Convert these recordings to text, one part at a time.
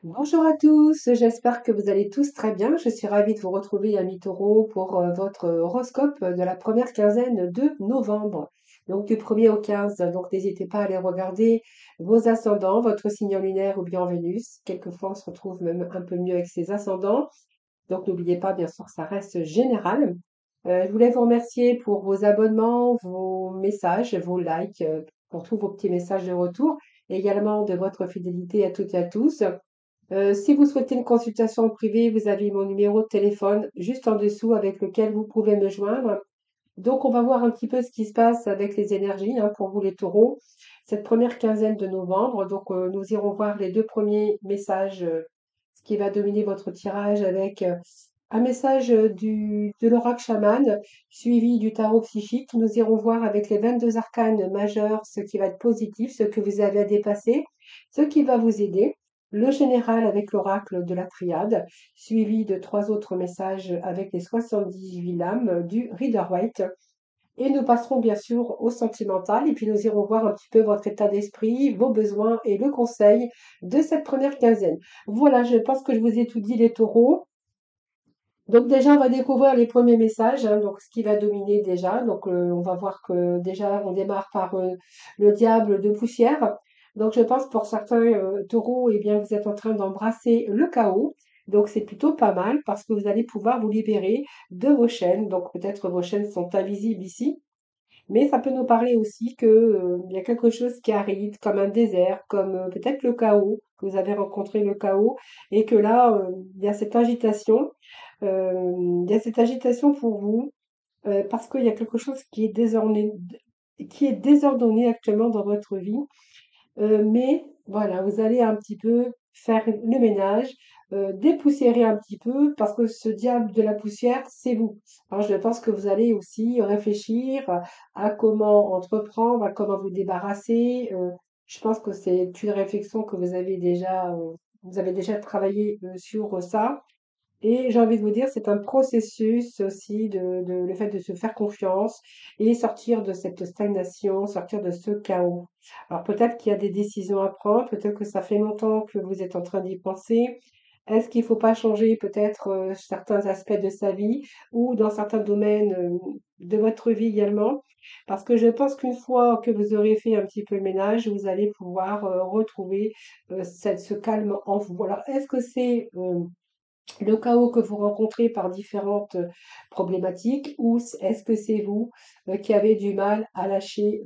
Bonjour à tous, j'espère que vous allez tous très bien. Je suis ravie de vous retrouver, amis taureaux, pour votre horoscope de la première quinzaine de novembre. Donc du 1er au 15, donc n'hésitez pas à aller regarder vos ascendants, votre signe lunaire ou bien Vénus. Quelquefois, on se retrouve même un peu mieux avec ses ascendants. Donc n'oubliez pas, bien sûr, que ça reste général. Je voulais vous remercier pour vos abonnements, vos messages, vos likes, pour tous vos petits messages de retour, et également de votre fidélité à toutes et à tous. Si vous souhaitez une consultation privée, vous avez mon numéro de téléphone juste en dessous avec lequel vous pouvez me joindre. Donc, on va voir un petit peu ce qui se passe avec les énergies pour vous les taureaux, cette première quinzaine de novembre. Donc, nous irons voir les deux premiers messages, ce qui va dominer votre tirage avec un message de l'oracle chaman suivi du tarot psychique. Nous irons voir avec les 22 arcanes majeurs ce qui va être positif, ce que vous avez à dépasser, ce qui va vous aider. Le général avec l'oracle de la triade, suivi de trois autres messages avec les 78 lames du Rider-Waite. Et nous passerons bien sûr au sentimental et puis nous irons voir un petit peu votre état d'esprit, vos besoins et le conseil de cette première quinzaine. Voilà, je pense que je vous ai tout dit les taureaux. Donc déjà, on va découvrir les premiers messages, donc ce qui va dominer déjà. Donc on va voir que déjà, on démarre par le diable de poussière. Donc je pense pour certains taureaux, eh bien, vous êtes en train d'embrasser le chaos. Donc c'est plutôt pas mal parce que vous allez pouvoir vous libérer de vos chaînes. Donc peut-être vos chaînes sont invisibles ici. Mais ça peut nous parler aussi que, il y a quelque chose qui arrive, comme un désert, comme peut-être le chaos, que vous avez rencontré le chaos, et que là, il y a cette agitation, il y a cette agitation pour vous, parce qu'il y a quelque chose qui est désordonné actuellement dans votre vie. Mais voilà, vous allez un petit peu faire le ménage, dépoussiérer un petit peu parce que ce diable de la poussière, c'est vous. Alors je pense que vous allez aussi réfléchir à comment entreprendre, à comment vous débarrasser. Je pense que c'est une réflexion que vous avez déjà travaillé sur ça. Et j'ai envie de vous dire, c'est un processus aussi le fait de se faire confiance et sortir de cette stagnation, sortir de ce chaos. Alors peut-être qu'il y a des décisions à prendre, peut-être que ça fait longtemps que vous êtes en train d'y penser. Est-ce qu'il ne faut pas changer peut-être certains aspects de sa vie ou dans certains domaines de votre vie également? Parce que je pense qu'une fois que vous aurez fait un petit peu le ménage, vous allez pouvoir retrouver ce calme en vous. Alors est-ce que c'est le chaos que vous rencontrez par différentes problématiques ou est-ce que c'est vous qui avez du mal à lâcher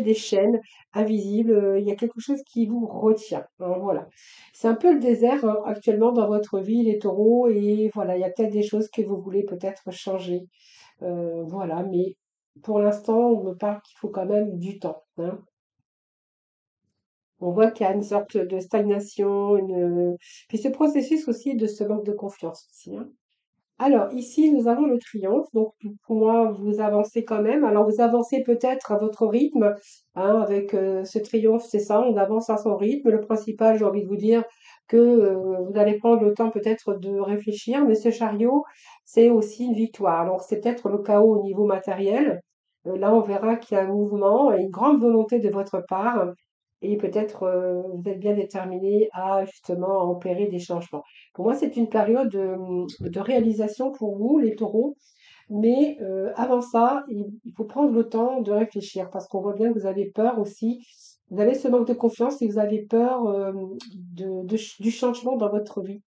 des chaînes invisibles? Il y a quelque chose qui vous retient, hein, voilà. C'est un peu le désert actuellement dans votre vie, les taureaux, et voilà, il y a peut-être des choses que vous voulez peut-être changer. Voilà, mais pour l'instant, on me parle qu'il faut quand même du temps, hein. On voit qu'il y a une sorte de stagnation, puis ce processus aussi de ce manque de confiance aussi, hein. Alors ici, nous avons le triomphe, donc pour moi, vous avancez quand même. Alors vous avancez peut-être à votre rythme, hein, avec ce triomphe, c'est ça, on avance à son rythme. Le principal, j'ai envie de vous dire que vous allez prendre le temps peut-être de réfléchir, mais ce chariot, c'est aussi une victoire. Donc c'est peut-être le chaos au niveau matériel. Là, on verra qu'il y a un mouvement et une grande volonté de votre part. Et peut-être vous êtes bien déterminé à justement opérer des changements. Pour moi, c'est une période de réalisation pour vous, les taureaux. Mais avant ça, il faut prendre le temps de réfléchir parce qu'on voit bien que vous avez peur aussi. Vous avez ce manque de confiance et vous avez peur du changement dans votre vie.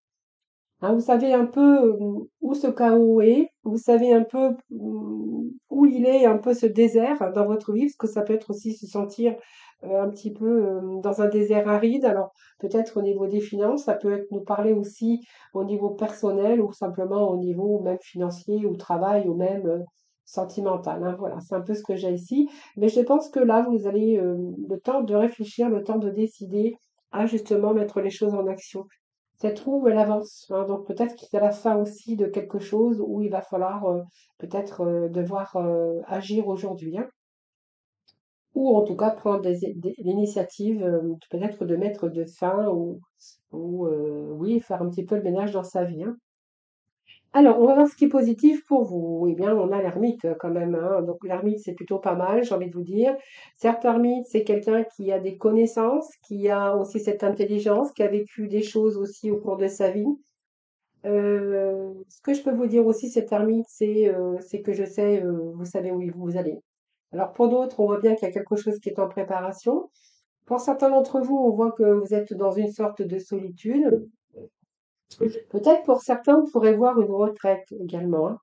Hein, vous savez un peu où ce chaos est, vous savez un peu où il est, un peu ce désert dans votre vie, parce que ça peut être aussi se sentir un petit peu dans un désert aride. Alors peut-être au niveau des finances, ça peut être nous parler aussi au niveau personnel ou simplement au niveau même financier ou travail ou même sentimental, hein. Voilà, c'est un peu ce que j'ai ici. Mais je pense que là, vous avez le temps de réfléchir, le temps de décider à justement mettre les choses en action. Cette roue, elle avance, hein, donc peut-être qu'il y a la fin aussi de quelque chose où il va falloir peut-être devoir agir aujourd'hui, hein. Ou en tout cas prendre l'initiative peut-être de mettre de fin ou oui, faire un petit peu le ménage dans sa vie, hein. Alors, on va voir ce qui est positif pour vous. Eh bien, on a l'ermite quand même, hein. Donc, l'ermite, c'est plutôt pas mal, j'ai envie de vous dire. Certes, l'ermite, c'est quelqu'un qui a des connaissances, qui a aussi cette intelligence, qui a vécu des choses aussi au cours de sa vie. Ce que je peux vous dire aussi, cet ermite, c'est que je sais, vous savez où vous allez. Alors, pour d'autres, on voit bien qu'il y a quelque chose qui est en préparation. Pour certains d'entre vous, on voit que vous êtes dans une sorte de solitude. Peut-être pour certains, vous pourrez voir une retraite également, hein.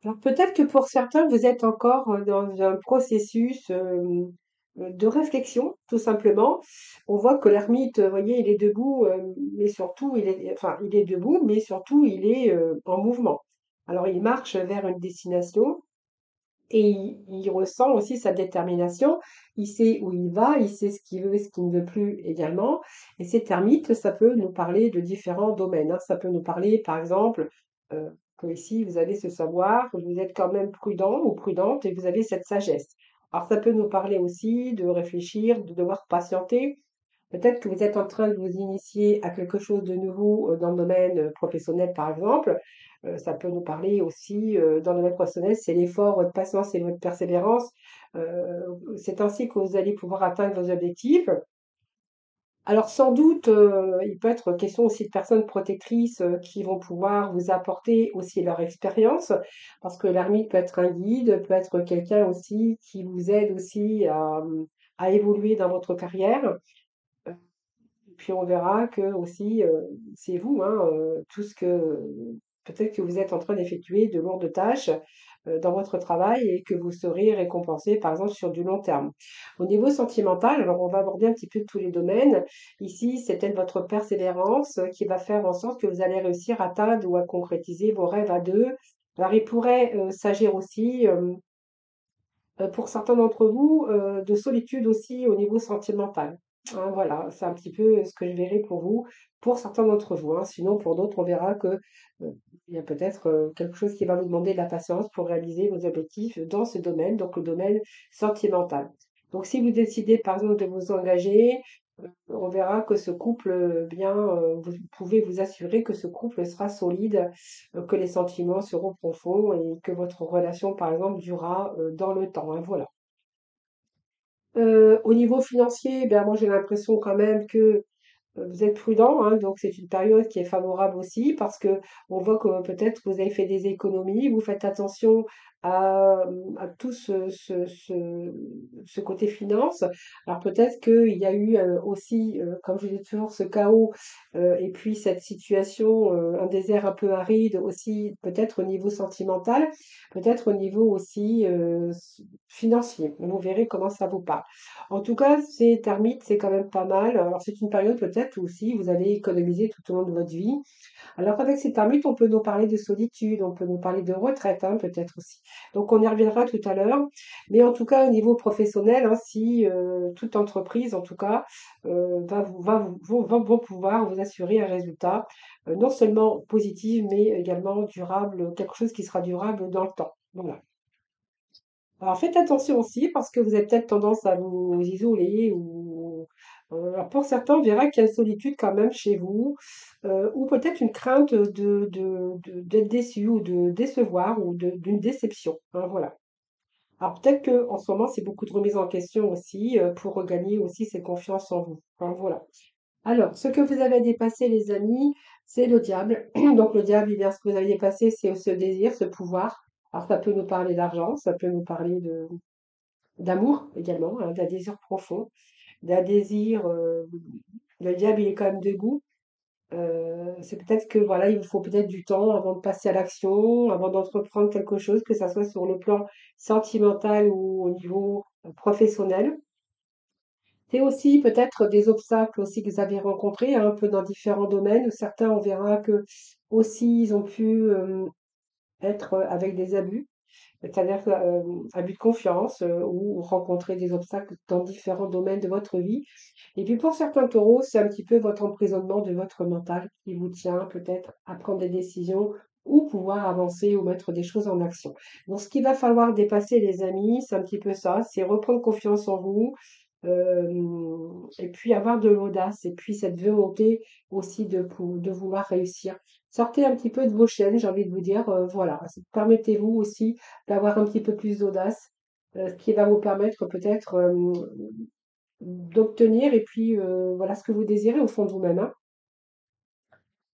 Alors peut-être que pour certains, vous êtes encore dans un processus de réflexion, tout simplement. On voit que l'ermite, vous voyez, il est debout, mais surtout, enfin, il est debout, mais surtout, il est en mouvement. Alors, il marche vers une destination et il ressent aussi sa détermination. Il sait où il va, il sait ce qu'il veut et ce qu'il ne veut plus également. Et cet ermite, ça peut nous parler de différents domaines, hein. Ça peut nous parler, par exemple, que ici, vous avez ce savoir, que vous êtes quand même prudent ou prudente et vous avez cette sagesse. Alors, ça peut nous parler aussi de réfléchir, de devoir patienter. Peut-être que vous êtes en train de vous initier à quelque chose de nouveau dans le domaine professionnel, par exemple. Ça peut nous parler aussi dans le domaine professionnel, c'est l'effort, votre patience et votre persévérance. C'est ainsi que vous allez pouvoir atteindre vos objectifs. Alors sans doute, il peut être question aussi de personnes protectrices qui vont pouvoir vous apporter aussi leur expérience, parce que l'ermite peut être un guide, peut être quelqu'un aussi qui vous aide aussi à évoluer dans votre carrière. Puis on verra que aussi, c'est vous, hein, tout ce que peut-être que vous êtes en train d'effectuer de lourdes tâches, dans votre travail et que vous serez récompensé, par exemple, sur du long terme. Au niveau sentimental, alors on va aborder un petit peu tous les domaines. Ici, c'est peut-être votre persévérance qui va faire en sorte que vous allez réussir à atteindre ou à concrétiser vos rêves à 2. Alors il pourrait, s'agir aussi, pour certains d'entre vous, de solitude aussi au niveau sentimental. Hein, voilà, c'est un petit peu ce que je verrai pour vous, pour certains d'entre vous, hein. Sinon, pour d'autres, on verra que, il y a peut-être, quelque chose qui va vous demander de la patience pour réaliser vos objectifs dans ce domaine, donc le domaine sentimental. Donc si vous décidez, par exemple, de vous engager, on verra que ce couple, vous pouvez vous assurer que ce couple sera solide, que les sentiments seront profonds et que votre relation, par exemple, durera, dans le temps, hein, voilà. Au niveau financier, ben, moi, j'ai l'impression quand même que vous êtes prudent, hein, donc c'est une période qui est favorable aussi parce que on voit que peut-être vous avez fait des économies, vous faites attention à tout ce côté finance. Alors peut-être qu'il y a eu aussi, comme je dis toujours, ce chaos et puis cette situation, un désert un peu aride aussi, peut-être au niveau sentimental, peut-être au niveau aussi financier. Vous verrez comment ça vous parle. En tout cas, c'est termite, c'est quand même pas mal. Alors, c'est une période peut-être où aussi vous allez économiser tout au long de votre vie. Alors, avec ces termites, on peut nous parler de solitude, on peut nous parler de retraite, hein, peut-être aussi. Donc, on y reviendra tout à l'heure. Mais en tout cas, au niveau professionnel, hein, si toute entreprise, en tout cas, vont pouvoir vous assurer un résultat non seulement positif, mais également durable, quelque chose qui sera durable dans le temps. Voilà. Alors faites attention aussi parce que vous avez peut-être tendance à vous isoler ou alors pour certains, on verra qu'il y a une solitude quand même chez vous, ou peut-être une crainte d'être déçu ou de décevoir ou d'une déception, hein, voilà. Alors peut-être que en ce moment, c'est beaucoup de remise en question aussi, pour regagner aussi cette confiance en vous, hein, voilà. Alors, ce que vous avez dépassé, les amis, c'est le diable. Donc le diable, eh bien, ce que vous avez dépassé, c'est ce désir, ce pouvoir. Alors ça peut nous parler d'argent, ça peut nous parler de d'amour également, hein, d'un désir profond, d'un désir, le diable, il est quand même debout. C'est peut-être que voilà, il vous faut peut-être du temps avant de passer à l'action, avant d'entreprendre quelque chose, que ça soit sur le plan sentimental ou au niveau, professionnel. C'est aussi peut-être des obstacles aussi que vous avez rencontrés, hein, un peu dans différents domaines. Certains, on verra que aussi ils ont pu, être, avec des abus. C'est-à-dire que, abus de confiance, ou rencontrer des obstacles dans différents domaines de votre vie. Et puis pour certains taureaux, c'est un petit peu votre emprisonnement de votre mental qui vous tient peut-être à prendre des décisions ou pouvoir avancer ou mettre des choses en action. Donc ce qu'il va falloir dépasser les amis, c'est un petit peu ça, c'est reprendre confiance en vous, et puis avoir de l'audace et puis cette volonté aussi de vouloir réussir. Sortez un petit peu de vos chaînes, j'ai envie de vous dire, voilà. Permettez-vous aussi d'avoir un petit peu plus d'audace, ce qui va vous permettre peut-être d'obtenir et puis voilà ce que vous désirez au fond de vous-même, hein.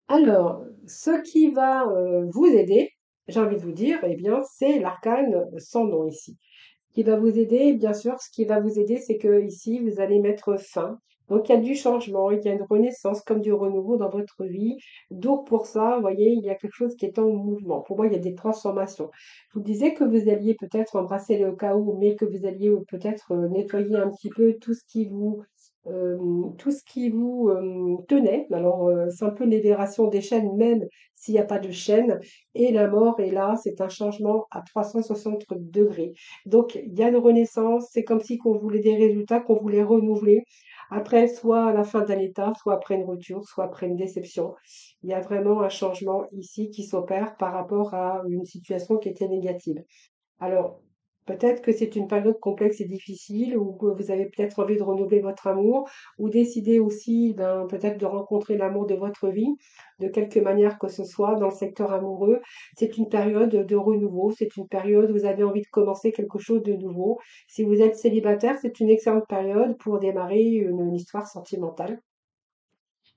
Alors, ce qui va vous aider, j'ai envie de vous dire, eh bien, c'est l'arcane sans nom ici qui va vous aider, bien sûr, ce qui va vous aider, c'est que ici, vous allez mettre fin. Donc, il y a du changement, il y a une renaissance comme du renouveau dans votre vie. Donc, pour ça, vous voyez, il y a quelque chose qui est en mouvement. Pour moi, il y a des transformations. Je vous disais que vous alliez peut-être embrasser le chaos, mais que vous alliez peut-être nettoyer un petit peu tout ce qui vous tenait. Alors, c'est un peu une libération des chaînes, même s'il n'y a pas de chaîne. Et la mort est là, c'est un changement à 360 degrés. Donc, il y a une renaissance, c'est comme si qu'on voulait des résultats, qu'on voulait renouveler. Après, soit à la fin d'un état, soit après une rupture, soit après une déception. Il y a vraiment un changement ici qui s'opère par rapport à une situation qui était négative. Alors, peut-être que c'est une période complexe et difficile, ou que vous avez peut-être envie de renouveler votre amour, ou décider aussi, ben, peut-être de rencontrer l'amour de votre vie, de quelque manière que ce soit dans le secteur amoureux. C'est une période de renouveau, c'est une période où vous avez envie de commencer quelque chose de nouveau. Si vous êtes célibataire, c'est une excellente période pour démarrer une histoire sentimentale.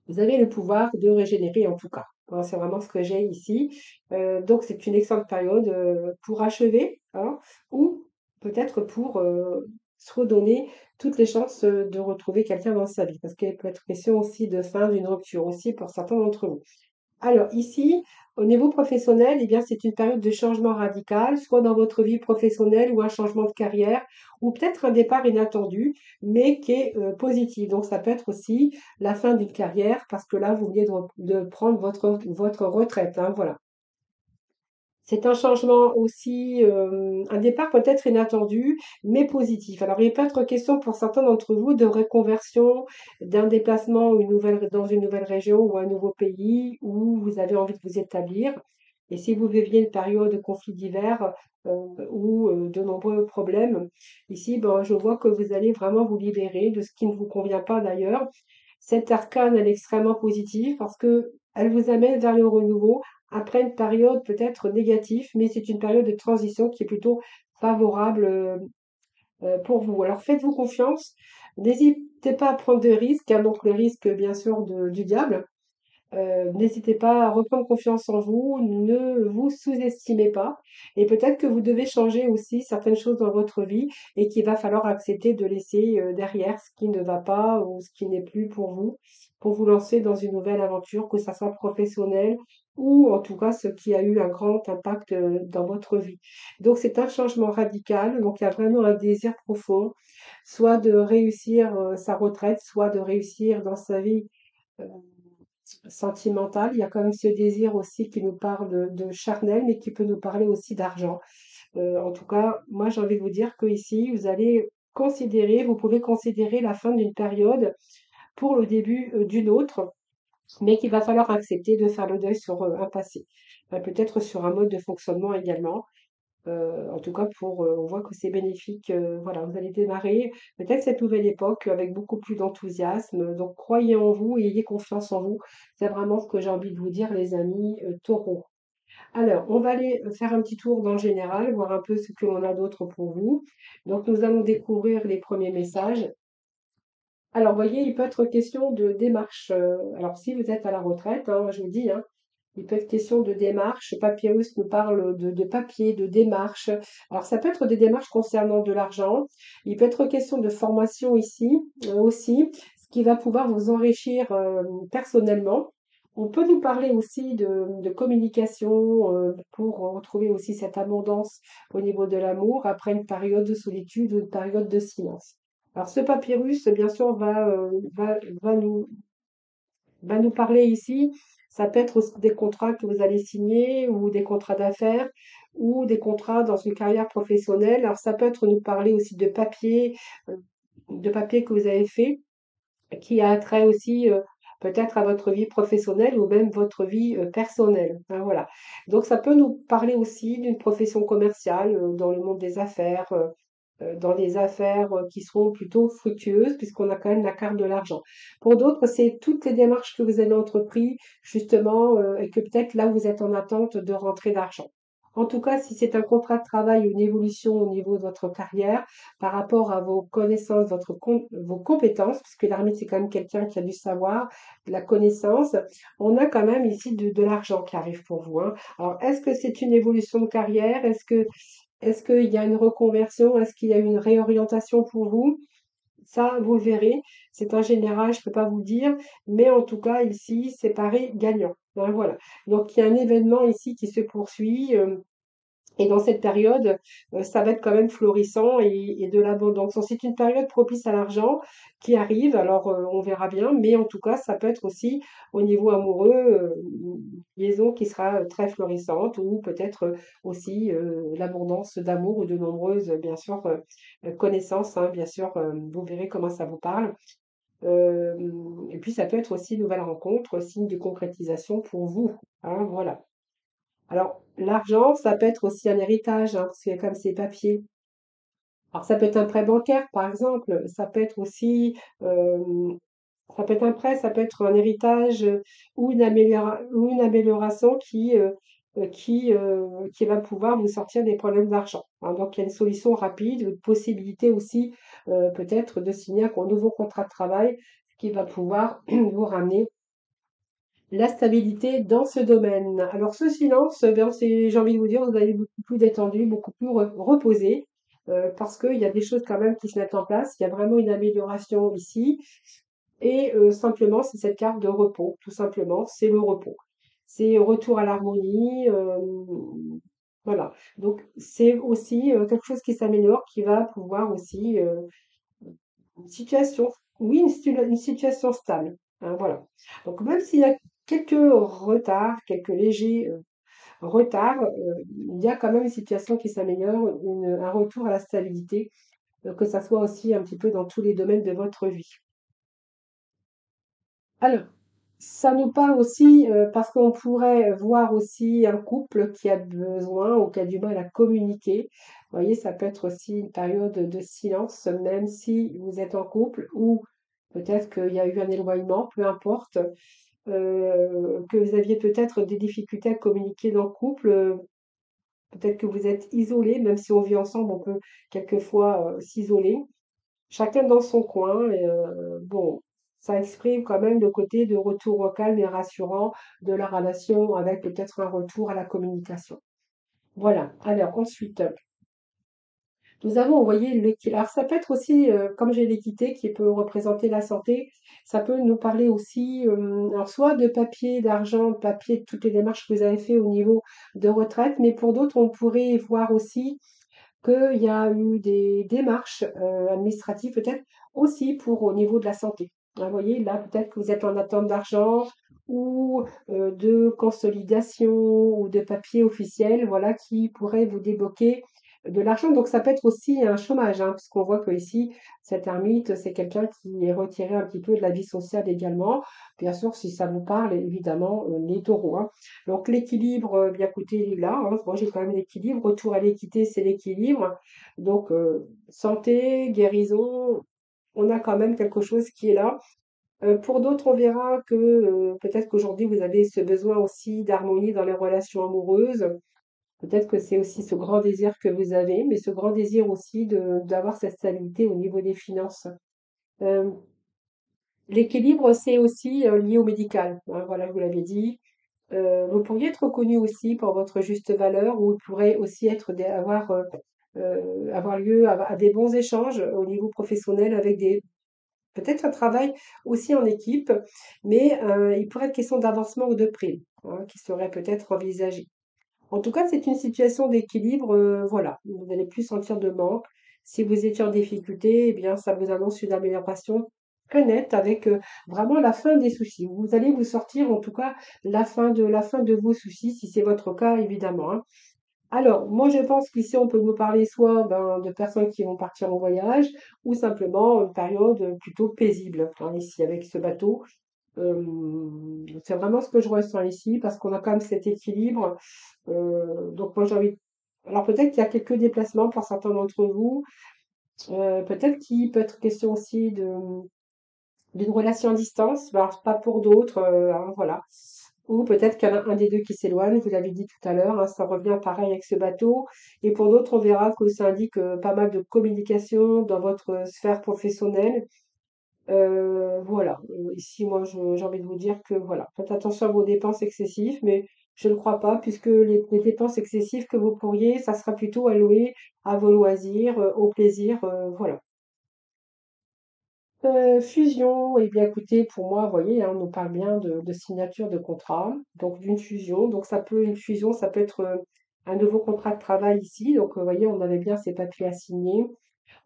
Vous avez le pouvoir de régénérer en tout cas. Hein, c'est vraiment ce que j'ai ici. Donc c'est une excellente période pour achever, hein, ou peut-être pour se redonner toutes les chances de retrouver quelqu'un dans sa vie. Parce qu'il peut être question aussi de fin d'une rupture aussi pour certains d'entre vous. Alors ici, au niveau professionnel, eh bien, c'est une période de changement radical, soit dans votre vie professionnelle ou un changement de carrière, ou peut-être un départ inattendu, mais qui est positif. Donc ça peut être aussi la fin d'une carrière, parce que là, vous venez de prendre votre retraite, hein, voilà. C'est un changement aussi, un départ peut-être inattendu, mais positif. Alors, il peut être question pour certains d'entre vous de reconversion, d'un déplacement dans une nouvelle région ou un nouveau pays où vous avez envie de vous établir. Et si vous viviez une période de conflit divers ou de nombreux problèmes, ici, ben, je vois que vous allez vraiment vous libérer de ce qui ne vous convient pas d'ailleurs. Cette arcane, elle est extrêmement positive parce que elle vous amène vers le renouveau après une période peut-être négative, mais c'est une période de transition qui est plutôt favorable pour vous. Alors faites-vous confiance, n'hésitez pas à prendre de risques, hein, donc le risque bien sûr du diable. N'hésitez pas à reprendre confiance en vous, ne vous sous-estimez pas. Et peut-être que vous devez changer aussi certaines choses dans votre vie et qu'il va falloir accepter de laisser derrière ce qui ne va pas ou ce qui n'est plus pour vous lancer dans une nouvelle aventure, que ça soit professionnel ou en tout cas ce qui a eu un grand impact dans votre vie. Donc c'est un changement radical, donc il y a vraiment un désir profond, soit de réussir sa retraite, soit de réussir dans sa vie euh, sentimentale. Il y a quand même ce désir aussi qui nous parle de charnel, mais qui peut nous parler aussi d'argent. En tout cas, moi j'ai envie de vous dire que ici, vous pouvez considérer la fin d'une période pour le début d'une autre, mais qu'il va falloir accepter de faire le deuil sur un passé. Peut-être sur un mode de fonctionnement également. En tout cas, on voit que c'est bénéfique. Voilà, vous allez démarrer peut-être cette nouvelle époque avec beaucoup plus d'enthousiasme. Donc, croyez en vous et ayez confiance en vous. C'est vraiment ce que j'ai envie de vous dire, les amis taureaux. Alors, on va aller faire un petit tour dans le général, voir un peu ce que l'on a d'autre pour vous. Donc, nous allons découvrir les premiers messages. Alors, vous voyez, il peut être question de démarche. Alors, si vous êtes à la retraite, hein, je vous dis, hein, il peut être question de démarche. Papyrus nous parle de papier, de démarche. Alors, ça peut être des démarches concernant de l'argent. Il peut être question de formation ici aussi, ce qui va pouvoir vous enrichir personnellement. On peut nous parler aussi de communication pour retrouver aussi cette abondance au niveau de l'amour après une période de solitude ou une période de silence. Alors, ce papyrus, bien sûr, va nous parler ici. Ça peut être aussi des contrats que vous allez signer ou des contrats d'affaires ou des contrats dans une carrière professionnelle. Alors, ça peut être nous parler aussi euh, de papier que vous avez fait qui a trait aussi peut-être à votre vie professionnelle ou même votre vie personnelle. Hein, voilà. Donc, ça peut nous parler aussi d'une profession commerciale dans le monde des affaires. dans des affaires qui seront plutôt fructueuses, puisqu'on a quand même la carte de l'argent. Pour d'autres, c'est toutes les démarches que vous avez entreprises, justement, et que peut-être là, vous êtes en attente de rentrée d'argent. En tout cas, si c'est un contrat de travail, une évolution au niveau de votre carrière, par rapport à vos connaissances, vos compétences, puisque l'armée, c'est quand même quelqu'un qui a du savoir, de la connaissance, on a quand même ici de l'argent qui arrive pour vous, hein. Alors, est-ce que c'est une évolution de carrière? Est-ce qu'il y a une reconversion? Est-ce qu'il y a une réorientation pour vous? Ça, vous le verrez. C'est un général, je ne peux pas vous dire, mais en tout cas, ici, c'est pareil gagnant. Ben, voilà. Donc, il y a un événement ici qui se poursuit. Et dans cette période, ça va être quand même florissant et de l'abondance. Donc c'est une période propice à l'argent qui arrive, alors on verra bien, mais en tout cas, ça peut être aussi au niveau amoureux, une liaison qui sera très florissante ou peut-être aussi l'abondance d'amour ou de nombreuses, bien sûr, connaissances, hein, bien sûr, vous verrez comment ça vous parle. Et puis ça peut être aussi une nouvelle rencontre, signe de concrétisation pour vous, hein, voilà. Alors, l'argent, ça peut être aussi un héritage, hein, parce qu'il y a comme ces papiers. Alors, ça peut être un prêt bancaire, par exemple. Ça peut être aussi, ça peut être un prêt, ça peut être un héritage ou une amélioration qui va pouvoir vous sortir des problèmes d'argent, hein. Donc, il y a une solution rapide, une possibilité aussi, peut-être de signer un nouveau contrat de travail qui va pouvoir vous ramener la stabilité dans ce domaine. Alors ce silence, bien, j'ai envie de vous dire, vous allez beaucoup plus détendu, beaucoup plus reposé, parce qu'il y a des choses quand même qui se mettent en place. Il y a vraiment une amélioration ici. Et simplement, c'est cette carte de repos, tout simplement, c'est le repos. C'est retour à l'harmonie. Voilà. Donc c'est aussi quelque chose qui s'améliore, qui va pouvoir aussi une situation, oui, une situation stable, hein, voilà. Donc même s'il y a quelques retards, quelques légers retards, il y a quand même une situation qui s'améliore, un retour à la stabilité, que ça soit aussi un petit peu dans tous les domaines de votre vie. Alors, ça nous parle aussi, parce qu'on pourrait voir aussi un couple qui a besoin ou qui a du mal à communiquer. Vous voyez, ça peut être aussi une période de silence, même si vous êtes en couple ou peut-être qu'il y a eu un éloignement, peu importe, que vous aviez peut-être des difficultés à communiquer dans le couple, peut-être que vous êtes isolés, même si on vit ensemble, on peut quelquefois s'isoler. Chacun dans son coin, et bon, ça exprime quand même le côté de retour au calme et rassurant de la relation avec peut-être un retour à la communication. Voilà. Alors ensuite, nous avons envoyé l'équité. Alors ça peut être aussi, comme j'ai l'équité qui peut représenter la santé, ça peut nous parler aussi, alors soit de papier, d'argent, de papier, de toutes les démarches que vous avez fait au niveau de retraite, mais pour d'autres, on pourrait voir aussi qu'il y a eu des démarches administratives peut-être aussi pour au niveau de la santé. Vous voyez, là, peut-être que vous êtes en attente d'argent ou de consolidation ou de papier officiel, voilà, qui pourrait vous débloquer de l'argent. Donc, ça peut être aussi un chômage, hein, puisqu'on voit que ici, cet ermite, c'est quelqu'un qui est retiré un petit peu de la vie sociale également. Bien sûr, si ça vous parle, évidemment, les taureaux, hein. Donc l'équilibre, bien écoutez, il est là, hein. Moi, j'ai quand même l'équilibre. Retour à l'équité, c'est l'équilibre. Donc santé, guérison, on a quand même quelque chose qui est là. Pour d'autres, on verra que peut-être qu'aujourd'hui, vous avez ce besoin aussi d'harmonie dans les relations amoureuses. Peut-être que c'est aussi ce grand désir que vous avez, mais ce grand désir aussi d'avoir cette stabilité au niveau des finances. Euh, L'équilibre, c'est aussi lié au médical, hein, voilà, vous l'avez dit. Vous pourriez être reconnu aussi pour votre juste valeur ou il pourrait aussi avoir lieu à des bons échanges au niveau professionnel avec peut-être un travail aussi en équipe, mais il pourrait être question d'avancement ou de prime, hein, qui serait peut-être envisagé. En tout cas, c'est une situation d'équilibre, voilà. Vous n'allez plus sentir de manque. Si vous étiez en difficulté, eh bien, ça vous annonce une amélioration très nette avec vraiment la fin des soucis. Vous allez vous sortir, en tout cas, la fin de vos soucis, si c'est votre cas, évidemment, hein. Alors, moi, je pense qu'ici, on peut nous parler soit ben, de personnes qui vont partir en voyage ou simplement une période plutôt paisible, hein, ici, avec ce bateau. C'est vraiment ce que je ressens ici parce qu'on a quand même cet équilibre. Donc moi j'ai envie. Alors peut-être qu'il y a quelques déplacements pour certains d'entre vous. Peut-être qu'il peut être question aussi d'une relation à distance, bah, alors pas pour d'autres, hein, voilà. Ou peut-être qu'il y en a un des deux qui s'éloigne, vous l'avez dit tout à l'heure, hein, ça revient pareil avec ce bateau. Et pour d'autres, on verra que ça indique pas mal de communication dans votre sphère professionnelle. Voilà. Ici, moi, j'ai envie de vous dire que voilà, faites attention à vos dépenses excessives, mais je ne crois pas, puisque les dépenses excessives que vous pourriez, ça sera plutôt alloué à vos loisirs, au plaisir, voilà. Fusion, eh bien écoutez, pour moi, vous voyez, hein, on nous parle bien de signature de contrat, donc d'une fusion. Donc ça peut, une fusion, ça peut être un nouveau contrat de travail ici. Donc vous voyez, on avait bien ces papiers à signer.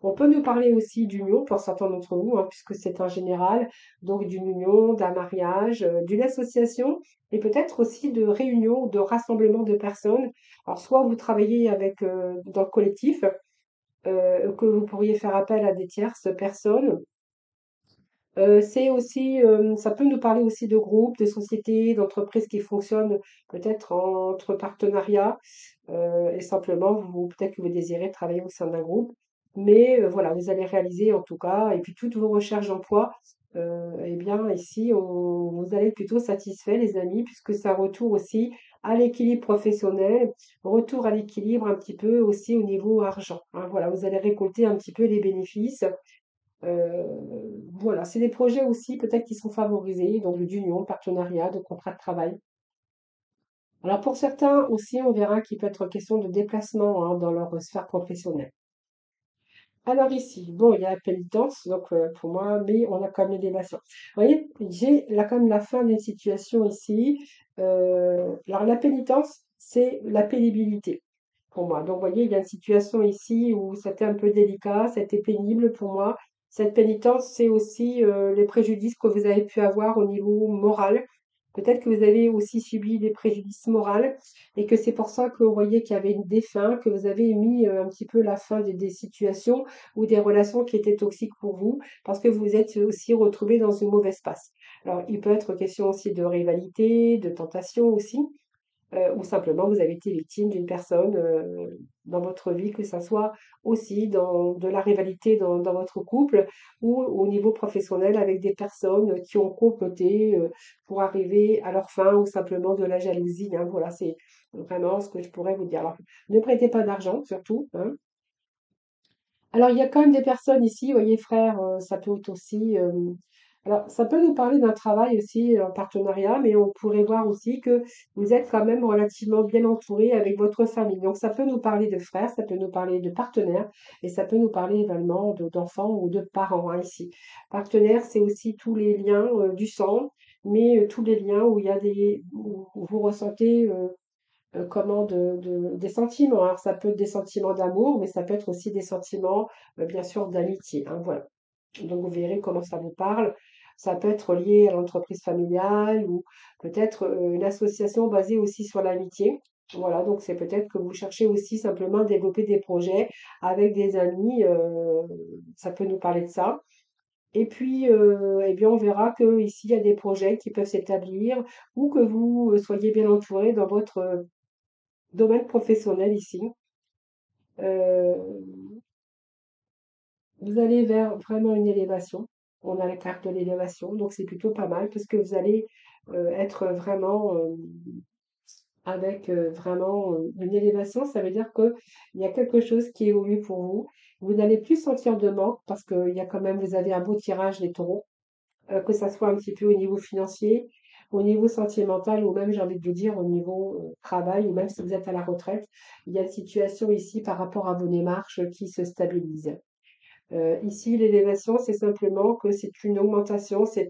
On peut nous parler aussi d'union pour certains d'entre nous, hein, puisque c'est un général, donc d'une union, d'un mariage, d'une association, et peut-être aussi de réunion, de rassemblement de personnes. Alors soit vous travaillez avec dans le collectif, que vous pourriez faire appel à des tierces personnes. C'est aussi, ça peut nous parler aussi de groupes, de sociétés, d'entreprises qui fonctionnent peut-être entre partenariats, et simplement peut-être que vous désirez travailler au sein d'un groupe. Mais voilà, vous allez réaliser en tout cas, et puis toutes vos recherches d'emploi, eh bien ici, vous allez être plutôt satisfait les amis, puisque c'est un retour aussi à l'équilibre professionnel, retour à l'équilibre un petit peu aussi au niveau argent, hein. Voilà, vous allez récolter un petit peu les bénéfices. Voilà, c'est des projets aussi peut-être qui sont favorisés, donc d'union, de partenariat, de contrat de travail. Alors pour certains aussi, on verra qu'il peut être question de déplacement hein, dans leur sphère professionnelle. Alors ici, bon, il y a la pénitence, donc pour moi, mais on a quand même l'élévation. Vous voyez, j'ai là quand même la fin d'une situation ici. Alors la pénitence, c'est la pénibilité pour moi. Donc vous voyez, il y a une situation ici où c'était un peu délicat, c'était pénible pour moi. Cette pénitence, c'est aussi les préjudices que vous avez pu avoir au niveau moral. Peut-être que vous avez aussi subi des préjudices moraux et que c'est pour ça que vous voyez qu'il y avait des fins, que vous avez mis un petit peu la fin des situations ou des relations qui étaient toxiques pour vous, parce que vous vous êtes aussi retrouvé dans une mauvaise passe. Alors, il peut être question aussi de rivalité, de tentation aussi, ou simplement vous avez été victime d'une personne dans votre vie, que ça soit aussi dans de la rivalité dans votre couple ou au niveau professionnel avec des personnes qui ont comploté pour arriver à leur fin ou simplement de la jalousie, hein. Voilà, c'est vraiment ce que je pourrais vous dire. Alors, ne prêtez pas d'argent, surtout, hein. Alors, il y a quand même des personnes ici, vous voyez, frère, ça peut être aussi. Alors, ça peut nous parler d'un travail aussi en partenariat, mais on pourrait voir aussi que vous êtes quand même relativement bien entouré avec votre famille. Donc, ça peut nous parler de frères, ça peut nous parler de partenaires, et ça peut nous parler également d'enfants ou de parents hein, ici. Partenaires, c'est aussi tous les liens du sang, mais tous les liens où il y a où vous ressentez comment des sentiments. Alors, ça peut être des sentiments d'amour, mais ça peut être aussi des sentiments, bien sûr, d'amitié, hein, voilà. Donc, vous verrez comment ça vous parle. Ça peut être lié à l'entreprise familiale ou peut-être une association basée aussi sur l'amitié. Voilà, donc c'est peut-être que vous cherchez aussi simplement à développer des projets avec des amis. Ça peut nous parler de ça. Et puis, eh bien, on verra que ici il y a des projets qui peuvent s'établir ou que vous soyez bien entouré dans votre domaine professionnel ici. Euh, vous allez vers vraiment une élévation. On a la carte de l'élévation, donc c'est plutôt pas mal parce que vous allez être vraiment avec vraiment une élévation. Ça veut dire qu'il y a quelque chose qui évolue pour vous. Vous n'allez plus sentir de manque parce qu'il y a quand même, vous avez un beau tirage des taureaux, que ça soit un petit peu au niveau financier, au niveau sentimental ou même, j'ai envie de vous dire, au niveau travail ou même si vous êtes à la retraite. Il y a une situation ici par rapport à vos démarches qui se stabilise. Ici, l'élévation, c'est simplement que c'est une augmentation, c'est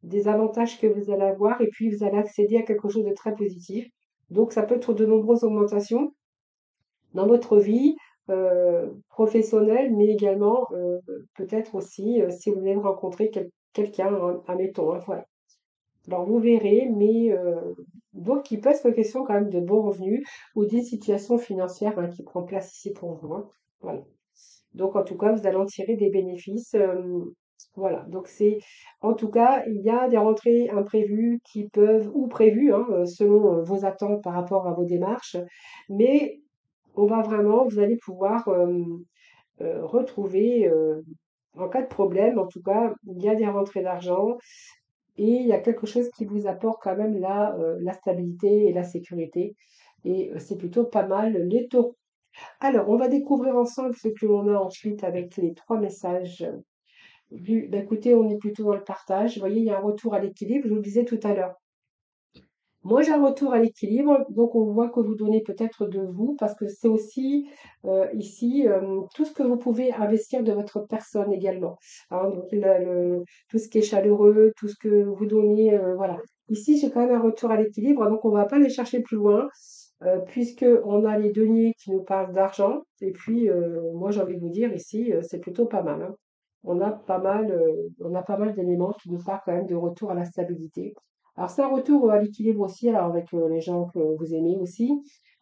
des avantages que vous allez avoir et puis vous allez accéder à quelque chose de très positif. Donc, ça peut être de nombreuses augmentations dans votre vie professionnelle, mais également peut-être aussi si vous venez de rencontrer quelqu'un, hein, admettons, hein, voilà. Alors, vous verrez, mais donc, il peut être question quand même de bons revenus ou d'une situation financière hein, qui prend place ici pour vous, hein. Voilà. Donc, en tout cas, vous allez en tirer des bénéfices. Voilà. Donc, en tout cas, il y a des rentrées imprévues qui peuvent, ou prévues, hein, selon vos attentes par rapport à vos démarches. Mais on va vraiment, vous allez pouvoir retrouver, en cas de problème, en tout cas, il y a des rentrées d'argent et il y a quelque chose qui vous apporte quand même la stabilité et la sécurité. Et c'est plutôt pas mal les taureaux. Alors, on va découvrir ensemble ce que l'on a ensuite avec les trois messages. Bah, écoutez, on est plutôt dans le partage. Vous voyez, il y a un retour à l'équilibre, je vous le disais tout à l'heure. Moi, j'ai un retour à l'équilibre, donc on voit que vous donnez peut-être de vous, parce que c'est aussi ici tout ce que vous pouvez investir de votre personne également. Hein, donc tout ce qui est chaleureux, tout ce que vous donnez, voilà. Ici, j'ai quand même un retour à l'équilibre, donc on ne va pas aller chercher plus loin, puisque on a les deniers qui nous parlent d'argent, et puis moi j'ai envie de vous dire ici, c'est plutôt pas mal, hein. On a pas mal d'éléments qui nous parlent quand même de retour à la stabilité. Alors, c'est un retour à l'équilibre aussi, alors avec les gens que vous aimez aussi.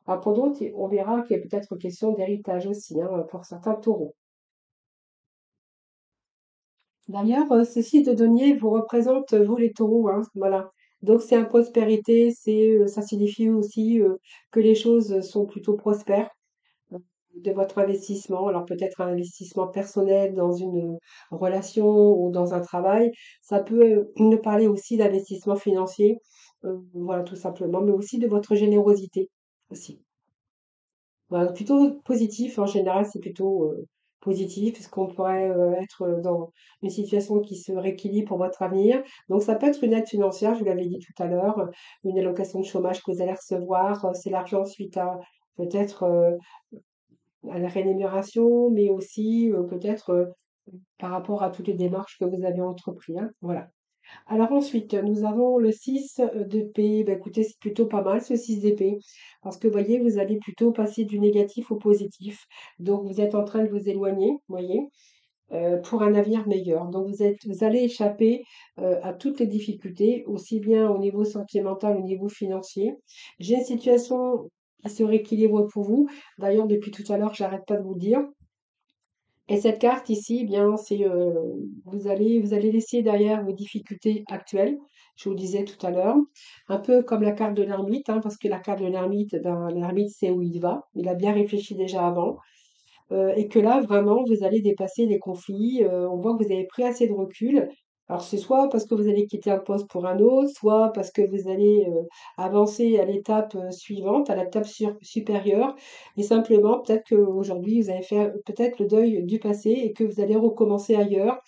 Alors, pour d'autres, on verra qu'il y a peut-être question d'héritage aussi, hein, pour certains taureaux. D'ailleurs, ceci de denier vous représente, vous les taureaux, hein, voilà. Donc, c'est un prospérité, ça signifie aussi que les choses sont plutôt prospères de votre investissement. Alors, peut-être un investissement personnel dans une relation ou dans un travail. Ça peut nous parler aussi d'investissement financier, voilà, tout simplement, mais aussi de votre générosité aussi. Voilà, plutôt positif, en général, c'est plutôt positif, puisqu'on pourrait être dans une situation qui se rééquilibre pour votre avenir. Donc, ça peut être une aide financière, je vous l'avais dit tout à l'heure, une allocation de chômage que vous allez recevoir. C'est l'argent suite à peut-être à la rémunération, mais aussi peut-être par rapport à toutes les démarches que vous avez entreprises, hein. Voilà. Alors ensuite, nous avons le 6 d'épée. Ben, écoutez, c'est plutôt pas mal ce 6 d'épée, parce que vous voyez, vous allez plutôt passer du négatif au positif. Donc vous êtes en train de vous éloigner, vous voyez, pour un avenir meilleur. Donc vous allez échapper à toutes les difficultés, aussi bien au niveau sentimental, au niveau financier. J'ai une situation qui se rééquilibre pour vous. D'ailleurs, depuis tout à l'heure, j'arrête pas de vous le dire. Et cette carte ici, eh bien, c'est vous allez laisser derrière vos difficultés actuelles. Je vous le disais tout à l'heure, un peu comme la carte de l'ermite, hein, parce que la carte de l'ermite, ben, l'ermite sait où il va. Il a bien réfléchi déjà avant. Et que là, vraiment, vous allez dépasser les conflits. On voit que vous avez pris assez de recul. Alors, c'est soit parce que vous allez quitter un poste pour un autre, soit parce que vous allez avancer à l'étape suivante, à l'étape supérieure. Et simplement, peut-être qu'aujourd'hui, vous avez fait peut-être le deuil du passé et que vous allez recommencer ailleurs.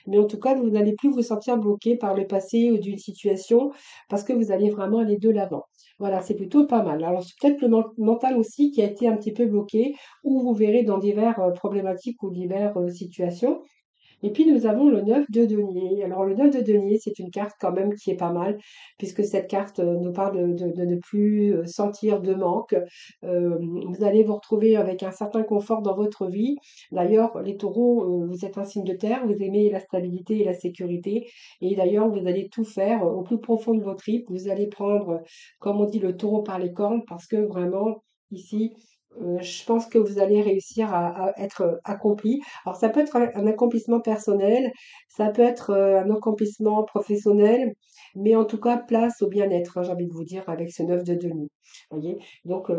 Mais en tout cas, vous n'allez plus vous sentir bloqué par le passé ou d'une situation parce que vous allez vraiment aller de l'avant. Voilà, c'est plutôt pas mal. Alors, c'est peut-être le mental aussi qui a été un petit peu bloqué ou vous verrez dans divers problématiques ou diverses situations. Et puis nous avons le 9 de denier. Alors le 9 de denier, c'est une carte quand même qui est pas mal, puisque cette carte nous parle de ne plus sentir de manque. Vous allez vous retrouver avec un certain confort dans votre vie. D'ailleurs, les taureaux, vous êtes un signe de terre, vous aimez la stabilité et la sécurité. Et d'ailleurs, vous allez tout faire au plus profond de votre tripes. Vous allez prendre, comme on dit, le taureau par les cornes, parce que vraiment, ici, je pense que vous allez réussir à être accompli. Alors, ça peut être un accomplissement personnel, ça peut être un accomplissement professionnel, mais en tout cas, place au bien-être, hein, j'ai envie de vous dire, avec ce 9 de denier. Voyez? Donc,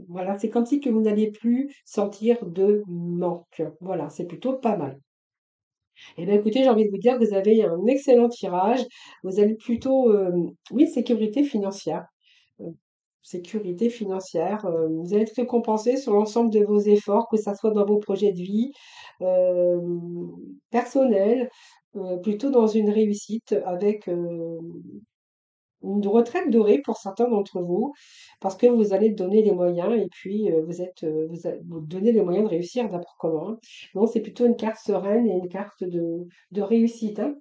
voilà, c'est comme si que vous n'alliez plus sentir de manque. Voilà, c'est plutôt pas mal. Eh bien, écoutez, j'ai envie de vous dire que vous avez un excellent tirage. Vous allez plutôt, oui, sécurité financière. Euh, Sécurité financière. Vous allez être récompensé sur l'ensemble de vos efforts, que ça soit dans vos projets de vie euh, personnels, plutôt dans une réussite avec une retraite dorée pour certains d'entre vous, parce que vous allez donner les moyens et puis vous donnez les moyens de réussir n'importe comment, hein. Donc c'est plutôt une carte sereine et une carte de réussite, hein.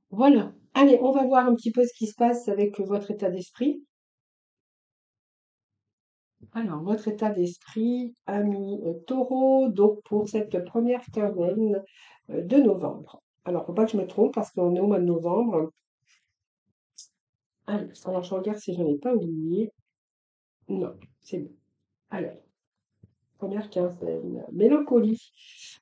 Voilà. Allez, on va voir un petit peu ce qui se passe avec votre état d'esprit. Alors, votre état d'esprit, ami taureau, donc pour cette première quinzaine de novembre. Alors, faut pas que je me trompe parce qu'on est au mois de novembre. Allez, alors je regarde si je n'en ai pas oublié. Non, c'est bon. Alors, première quinzaine. Mélancolie.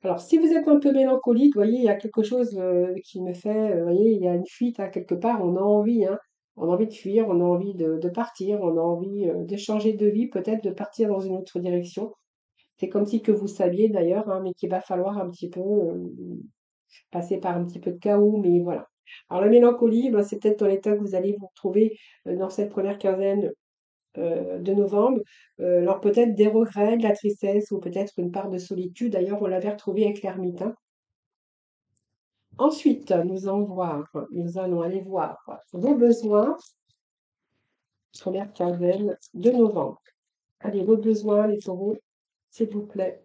Alors, si vous êtes un peu mélancolique, vous voyez, il y a quelque chose qui me fait, vous voyez, il y a une fuite à quelque part, on a envie, hein. On a envie de fuir, on a envie de partir, on a envie de changer de vie, peut-être de partir dans une autre direction. C'est comme si que vous saviez d'ailleurs, hein, mais qu'il va falloir un petit peu passer par un petit peu de chaos, mais voilà. Alors la mélancolie, ben, c'est peut-être dans l'état que vous allez vous retrouver dans cette première quinzaine de novembre. Alors peut-être des regrets, de la tristesse ou peut-être une part de solitude. D'ailleurs, on l'avait retrouvé avec l'ermite, hein. Ensuite, nous allons aller voir vos besoins, première quinzaine de novembre. Allez, vos besoins, les taureaux, s'il vous plaît.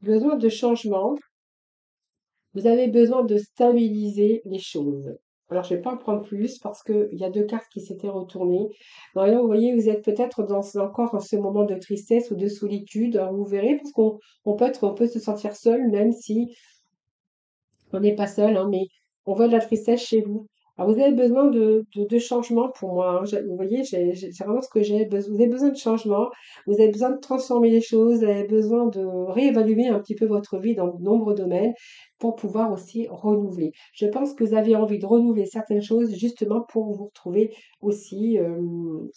Besoin de changement. Vous avez besoin de stabiliser les choses. Alors, je ne vais pas en prendre plus parce qu'il y a deux cartes qui s'étaient retournées. Normalement, vous voyez, vous êtes peut-être encore en ce moment de tristesse ou de solitude. Alors, vous verrez, parce on peut se sentir seul, même si on n'est pas seul, hein, mais on voit de la tristesse chez vous. Alors, vous avez besoin de changement pour moi, hein. Vous voyez, c'est vraiment ce que j'ai besoin. Vous avez besoin de changement, vous avez besoin de transformer les choses, vous avez besoin de réévaluer un petit peu votre vie dans de nombreux domaines pour pouvoir aussi renouveler. Je pense que vous avez envie de renouveler certaines choses justement pour vous retrouver aussi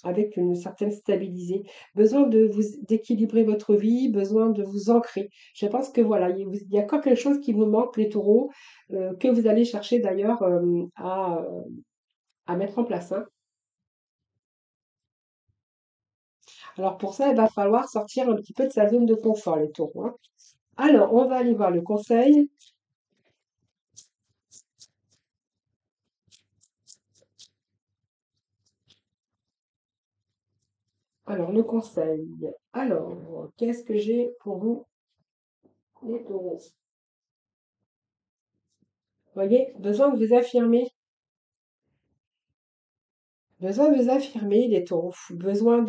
avec une certaine stabilité. Besoin d'équilibrer votre vie, besoin de vous ancrer. Je pense que voilà, il y a encore quelque chose qui vous manque, les taureaux, que vous allez chercher d'ailleurs à mettre en place, hein. Alors pour ça, il va falloir sortir un petit peu de sa zone de confort, les taureaux, hein. Alors, on va aller voir le conseil. Alors, le conseil. Alors, qu'est-ce que j'ai pour vous, les taureaux? Vous voyez, besoin de vous affirmer, les taureaux. Besoin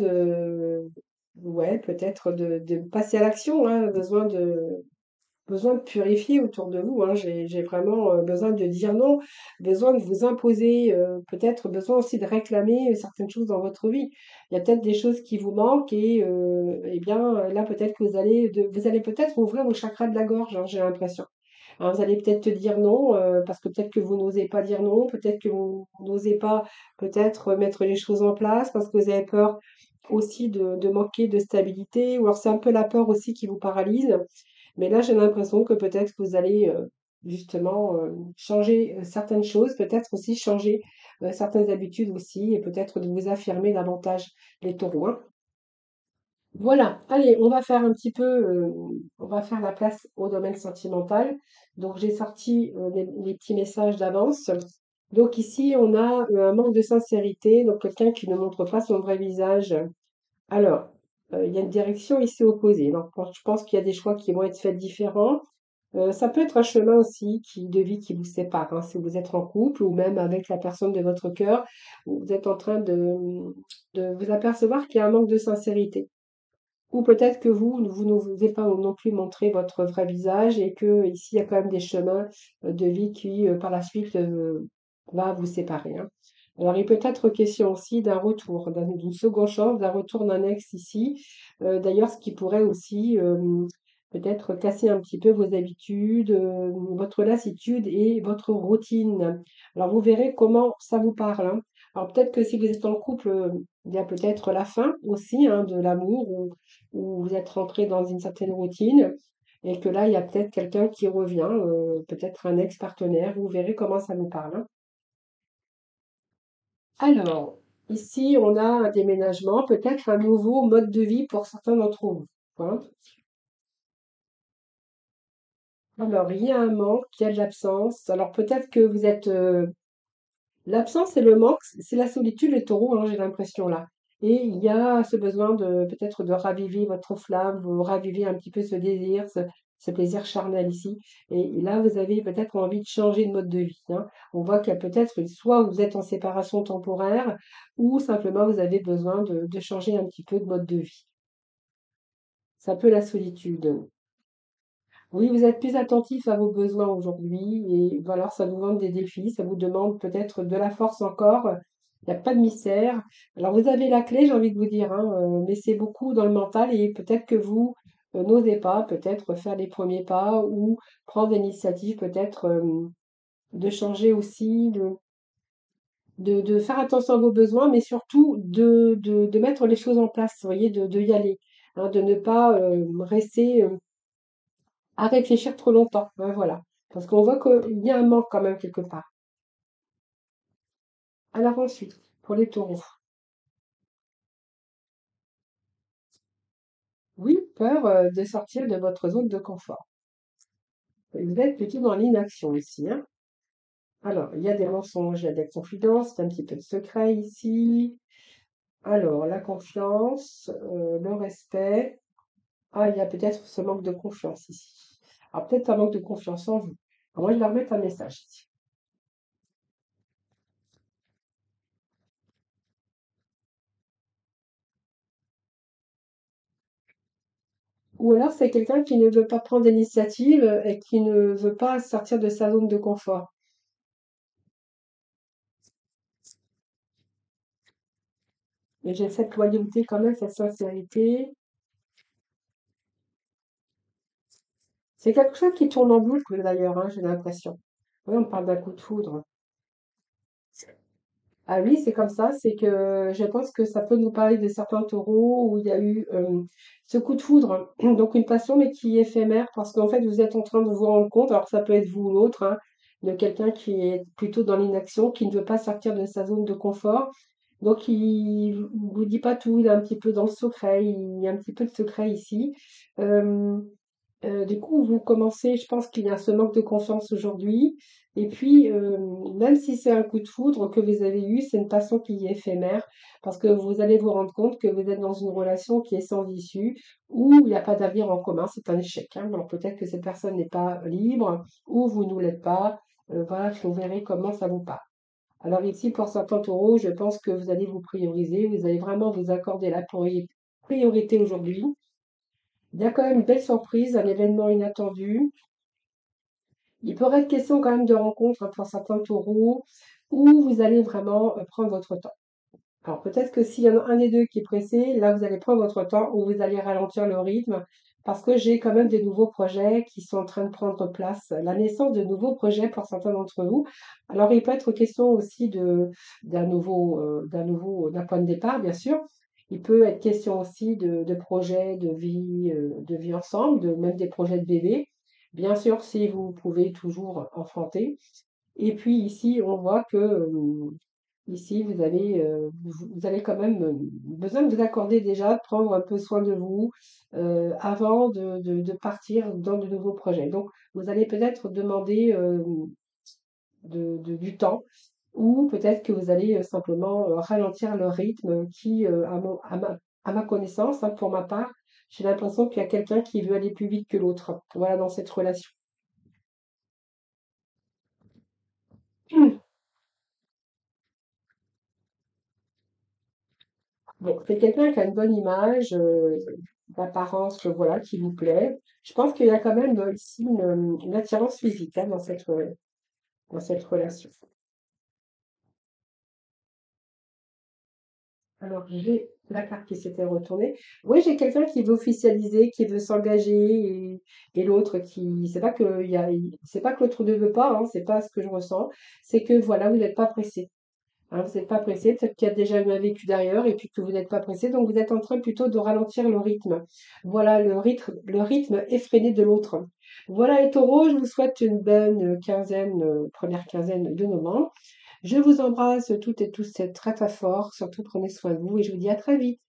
ouais, peut-être de passer à l'action, hein. Besoin de purifier autour de vous, hein. J'ai vraiment besoin de dire non, besoin de vous imposer, peut-être besoin aussi de réclamer certaines choses dans votre vie. Il y a peut-être des choses qui vous manquent et eh bien là peut-être que vous allez peut-être ouvrir vos chakras de la gorge, hein, j'ai l'impression. Alors, vous allez peut-être te dire non, parce que peut-être que vous n'osez pas dire non, peut-être que vous n'osez pas peut-être mettre les choses en place parce que vous avez peur aussi de manquer de stabilité, ou alors c'est un peu la peur aussi qui vous paralyse. Mais là, j'ai l'impression que peut-être que vous allez justement changer certaines choses, peut-être aussi changer certaines habitudes aussi, et peut-être de vous affirmer davantage, les taureaux, hein. Voilà, allez, on va faire un petit peu, on va faire la place au domaine sentimental. Donc, j'ai sorti les petits messages d'avance. Donc, ici, on a un manque de sincérité, donc quelqu'un qui ne montre pas son vrai visage. Alors, il y a une direction ici opposée. Donc, je pense qu'il y a des choix qui vont être faits différents. Ça peut être un chemin aussi de vie qui vous sépare, hein, si vous êtes en couple ou même avec la personne de votre cœur, où vous êtes en train de vous apercevoir qu'il y a un manque de sincérité. Ou peut-être que vous ne vous avez pas non plus montré votre vrai visage et que ici il y a quand même des chemins de vie qui par la suite va vous séparer, hein. Alors il peut être question aussi d'un retour, d'une seconde chance, d'un retour d'un ex ici. D'ailleurs, ce qui pourrait aussi peut-être casser un petit peu vos habitudes, votre lassitude et votre routine. Alors vous verrez comment ça vous parle, hein. Alors peut-être que si vous êtes en couple, il y a peut-être la fin aussi, hein, de l'amour où vous êtes rentré dans une certaine routine et que là, il y a peut-être quelqu'un qui revient, peut-être un ex-partenaire. Vous verrez comment ça nous parle, hein. Alors, ici, on a un déménagement, peut-être un nouveau mode de vie pour certains d'entre vous, hein. Alors, il y a un manque, il y a de l'absence. Alors, peut-être que vous êtes l'absence et le manque, c'est la solitude, les taureaux, hein, j'ai l'impression là. Et il y a ce besoin de peut-être de raviver votre flamme, vous raviver un petit peu ce désir, ce plaisir charnel ici. Et là, vous avez peut-être envie de changer de mode de vie, hein. On voit qu'il y a peut-être soit vous êtes en séparation temporaire, ou simplement vous avez besoin de changer un petit peu de mode de vie. C'est un peu la solitude. Oui, vous êtes plus attentif à vos besoins aujourd'hui et voilà, ça vous demande des défis, ça vous demande peut-être de la force encore. Il n'y a pas de mystère. Alors vous avez la clé, j'ai envie de vous dire, hein, mais c'est beaucoup dans le mental et peut-être que vous n'osez pas peut-être faire les premiers pas ou prendre l'initiative peut-être de changer aussi, de faire attention à vos besoins, mais surtout de mettre les choses en place, vous voyez, de y aller. hein, de ne pas rester à réfléchir trop longtemps, hein, voilà. Parce qu'on voit qu'il y a un manque quand même quelque part. Alors ensuite, pour les taureaux, oui, peur de sortir de votre zone de confort. Vous êtes plutôt dans l'inaction ici, hein. Alors, il y a des mensonges, il y a des confidences, il y a un petit peu de secret ici. Alors, la confiance, le respect. Ah, il y a peut-être ce manque de confiance ici. Alors, peut-être un manque de confiance en vous. Alors, moi, je vais leur mettre un message ici. Ou alors, c'est quelqu'un qui ne veut pas prendre d'initiative et qui ne veut pas sortir de sa zone de confort. Et j'ai cette loyauté quand même, cette sincérité. C'est quelque chose qui tourne en boucle d'ailleurs, hein, j'ai l'impression. Oui, on parle d'un coup de foudre. Ah oui, c'est comme ça, c'est que je pense que ça peut nous parler de certains taureaux où il y a eu ce coup de foudre, donc une passion mais qui est éphémère parce qu'en fait vous êtes en train de vous rendre compte, alors ça peut être vous ou l'autre, hein, de quelqu'un qui est plutôt dans l'inaction, qui ne veut pas sortir de sa zone de confort, donc il vous dit pas tout, il est un petit peu dans le secret, il y a un petit peu de secret ici. Euh, du coup, vous commencez, je pense qu'il y a ce manque de confiance aujourd'hui. Et puis, même si c'est un coup de foudre que vous avez eu, c'est une passion qui est éphémère, parce que vous allez vous rendre compte que vous êtes dans une relation qui est sans issue, où il n'y a pas d'avenir en commun, c'est un échec, hein. Alors peut-être que cette personne n'est pas libre, ou vous ne l'êtes pas. Voilà, vous verrez comment ça vous part. Alors ici, pour certains taureaux, je pense que vous allez vous prioriser, vous allez vraiment vous accorder la priorité aujourd'hui. Il y a quand même une belle surprise, un événement inattendu. Il pourrait être question quand même de rencontres pour certains taureaux où vous allez vraiment prendre votre temps. Alors peut-être que s'il y en a un des deux qui est pressé, là vous allez prendre votre temps ou vous allez ralentir le rythme parce que j'ai quand même des nouveaux projets qui sont en train de prendre place, la naissance de nouveaux projets pour certains d'entre vous. Alors il peut être question aussi d'un point de départ, bien sûr. Il peut être question aussi de projets de vie ensemble, même des projets de bébé. Bien sûr, si vous pouvez toujours enfanter. Et puis ici, on voit que ici, vous avez quand même besoin de vous accorder déjà, de prendre un peu soin de vous avant de partir dans de nouveaux projets. Donc, vous allez peut-être demander du temps ou peut-être que vous allez simplement ralentir le rythme qui, à ma connaissance, hein, pour ma part, j'ai l'impression qu'il y a quelqu'un qui veut aller plus vite que l'autre. Voilà, dans cette relation. Bon, c'est quelqu'un qui a une bonne image, d'apparence, voilà, qui vous plaît. Je pense qu'il y a quand même ici une attirance physique, hein, dans cette relation. Alors, j'ai la carte qui s'était retournée. Oui, j'ai quelqu'un qui veut officialiser, qui veut s'engager, et l'autre qui, c'est pas que l'autre ne veut pas, hein, c'est pas ce que je ressens, c'est que voilà, vous n'êtes pas pressé. Hein, vous n'êtes pas pressé, peut-être qu'il y a déjà eu un vécu derrière et puis que vous n'êtes pas pressé, donc vous êtes en train plutôt de ralentir le rythme. Voilà le rythme effréné de l'autre. Voilà les taureaux, je vous souhaite une bonne quinzaine, première quinzaine de novembre. Je vous embrasse toutes et tous très très fort, surtout prenez soin de vous et je vous dis à très vite.